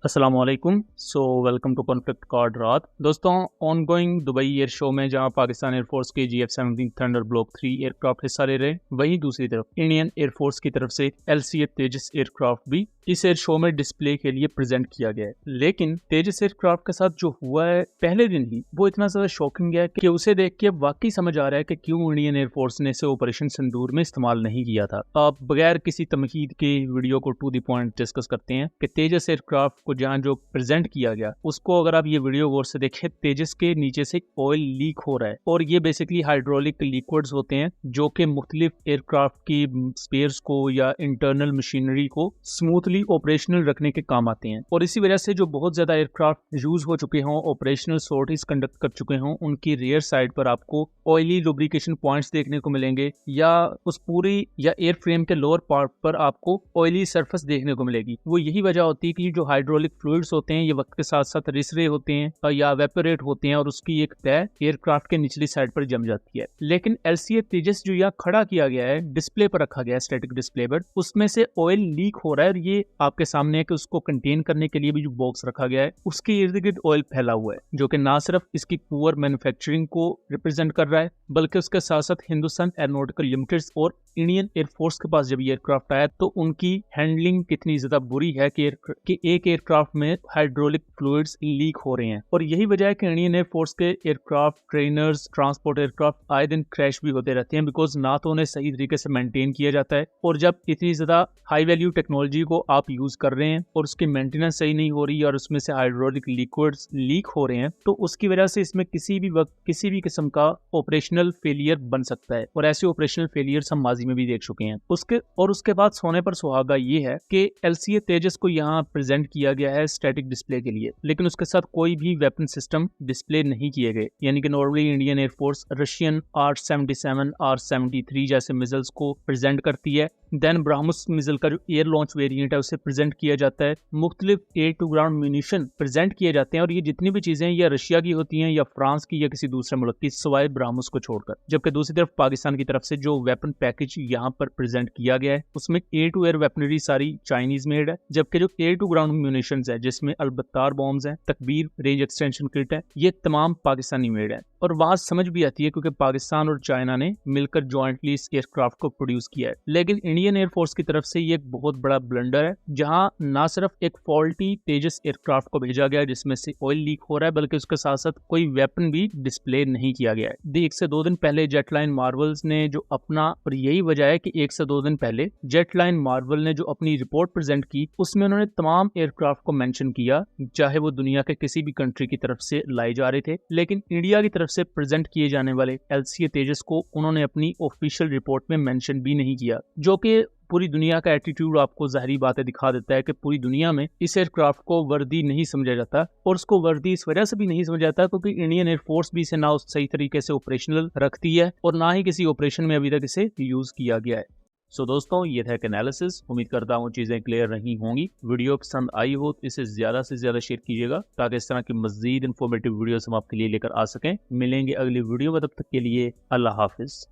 अस्सलाम वालेकुम। Welcome to conflict card रात। दोस्तों, ऑनगोइंग दुबई एयर शो में जहां पाकिस्तान एयरफोर्स के GF-17 थंडर ब्लॉक 3 एयरक्राफ्ट हिस्सा ले रहे, वहीं दूसरी तरफ इंडियन एयरफोर्स की तरफ से LCA तेजस एयरक्राफ्ट भी इस एयर शो में डिस्प्ले के लिए प्रेजेंट किया गया है। लेकिन तेजस एयरक्राफ्ट के साथ जो हुआ है पहले दिन ही, वो इतना ज्यादा शॉकिंग है कि उसे देख के वाकई समझ आ रहा है कि क्यों इंडियन एयरफोर्स ने इसे ऑपरेशन सिंदूर में इस्तेमाल नहीं किया था। आप बगैर किसी तमहीद के वीडियो को टू द पॉइंट डिस्कस करते हैं कि तेजस एयरक्राफ्ट को जहां जो प्रेजेंट किया गया, उसको अगर आप ये वीडियो गौर से देखें, तेजस के नीचे से ऑयल लीक हो रहा है और ये बेसिकली हाइड्रोलिक लिक्विड्स होते हैं जो कि मुख्तलिफ एयरक्राफ्ट की स्पेयर्स को या इंटरनल मशीनरी को स्मूथली ऑपरेशनल रखने के काम आते हैं। और इसी वजह से जो बहुत ज्यादा एयरक्राफ्ट यूज हो चुके हों, ऑपरेशनल सॉर्टीज कंडक्ट कर चुके हों, उनकी रियर साइड पर आपको ऑयली लुब्रिकेशन पॉइंट्स देखने को मिलेंगे या उस पूरी या एयर फ्रेम के लोअर पार्ट पर आपको ऑयली सरफेस देखने को मिलेगी। वो यही वजह होती है कि जो हाइड्रोलिक फ्लूइड्स होते हैं ये वक्त के साथ साथ रिस रहे होते हैं या वेपोरेट होते हैं और उसकी एक तह एयरक्राफ्ट के निचली साइड पर जम जाती है। लेकिन LCA तेजस जो यहाँ खड़ा किया गया है, डिस्प्ले पर रखा गया है, स्टैटिक डिस्प्ले पर, उसमें से ऑयल लीक हो रहा है और ये आपके सामने है कि उसको कंटेन करने के लिए भी जो बॉक्स रखा गया है उसके इर्द गिर्द ऑयल फैला हुआ है, जो कि ना सिर्फ इसकी पुअर मैन्युफैक्चरिंग को रिप्रेजेंट कर रहा है बल्कि उसके साथ साथ हिंदुस्तान एरोनॉटिकल लिमिटेड और इंडियन एयरफोर्स के पास जब एयरक्राफ्ट आया तो उनकी हैंडलिंग कितनी ज्यादा बुरी है कि एक एयरक्राफ्ट में हाइड्रोलिक फ्लूइड्स लीक हो रहे हैं। और यही वजह है कि इंडियन एयरफोर्स के एयरक्राफ्ट, ट्रेनर्स, ट्रांसपोर्ट एयरक्राफ्ट आए दिन क्रैश भी होते रहते हैं, बिकॉज ना तो उन्हें सही तरीके से मेंटेन किया जाता है और जब इतनी ज्यादा हाई वैल्यू टेक्नोलॉजी को आप यूज कर रहे हैं और उसकी मेंटेनेंस सही नहीं हो रही और उसमें से हाइड्रोलिक लिक्विड्स लीक हो रहे हैं तो उसकी वजह से इसमें किसी भी वक्त किसी भी किस्म का ऑपरेशनल फेलियर बन सकता है। और ऐसे ऑपरेशनल फेलियर्स हम माजी में भी देख चुके हैं। उसके बाद सोने पर सुहागा ये है कि LCA तेजस को यहाँ प्रेजेंट किया गया है स्टैटिक डिस्प्ले के लिए, लेकिन उसके साथ कोई भी वेपन सिस्टम डिस्प्ले नहीं किए गए। यानी कि normally Indian air force Russian R-77, R-73 जैसे मिसाइल्स को प्रेजेंट करती है। देन ब्राह्मोस मिसाइल का जो एयर लॉन्च वेरिएंट है उसे प्रेजेंट किया जाता है। मुख्तलिफ air to ground munition present किए जाते हैं और ये जितनी भी चीजें या रशिया की होती हैं या फ्रांस की या किसी दूसरे मुल्क की, सवाए ब्राह्मोस को छोड़कर। जबकि दूसरी तरफ पाकिस्तान की तरफ से जो वेपन पैकेज यहाँ पर प्रेजेंट किया गया है उसमें एयर टू एयर वेपनरी सारी चाइनीज मेड है, जबकि जो एयर टू ग्राउंड म्यूनिशंस है जिसमें अलबत्तार बॉम्ब्स हैं, तकबीर रेंज एक्सटेंशन किट है, ये तमाम पाकिस्तानी मेड है। और वहां समझ भी आती है क्योंकि पाकिस्तान और चाइना ने मिलकर जॉइंटली इस एयरक्राफ्ट को प्रोड्यूस किया है। लेकिन इंडियन एयरफोर्स की तरफ से ये एक बहुत बड़ा ब्लंडर है, जहां ना सिर्फ एक फॉल्टी तेजस एयरक्राफ्ट को भेजा गया जिसमें से ऑयल लीक हो रहा है, बल्कि उसके साथ साथ कोई वेपन भी डिस्प्ले नहीं किया गया है। 1 से 2 दिन पहले जेटलाइन मार्वल्स ने जो अपना, और यही वजह है कि 1 से 2 दिन पहले जेटलाइन मार्वल ने जो अपनी रिपोर्ट प्रेजेंट की उसमें उन्होंने तमाम एयरक्राफ्ट को मेंशन किया, चाहे वो दुनिया के किसी भी कंट्री की तरफ से लाए जा रहे थे। लेकिन इंडिया की तरफ से प्रेजेंट किए जाने वाले LCA तेजस को उन्होंने अपनी ऑफिशियल रिपोर्ट में मेंशन भी नहीं किया, जो कि पूरी दुनिया का एटीट्यूड आपको ज़ाहिरी बातें दिखा देता है कि पूरी दुनिया में इस एयरक्राफ्ट को वर्दी नहीं समझा जाता। और उसको वर्दी इस वजह से भी नहीं समझा जाता क्योंकि इंडियन एयरफोर्स भी इसे ना उस सही तरीके से ऑपरेशनल रखती है और ना ही किसी ऑपरेशन में अभी तक इसे यूज किया गया है। दोस्तों, ये था एक एनालिसिस। उम्मीद करता हूँ चीज़ें क्लियर रही होंगी। वीडियो पसंद आई हो तो इसे ज़्यादा से ज़्यादा शेयर कीजिएगा ताकि इस तरह की मज़ीद इन्फॉर्मेटिव वीडियोस हम आपके लिए लेकर आ सकें। मिलेंगे अगली वीडियो में, तब तक के लिए अल्लाह हाफिज़।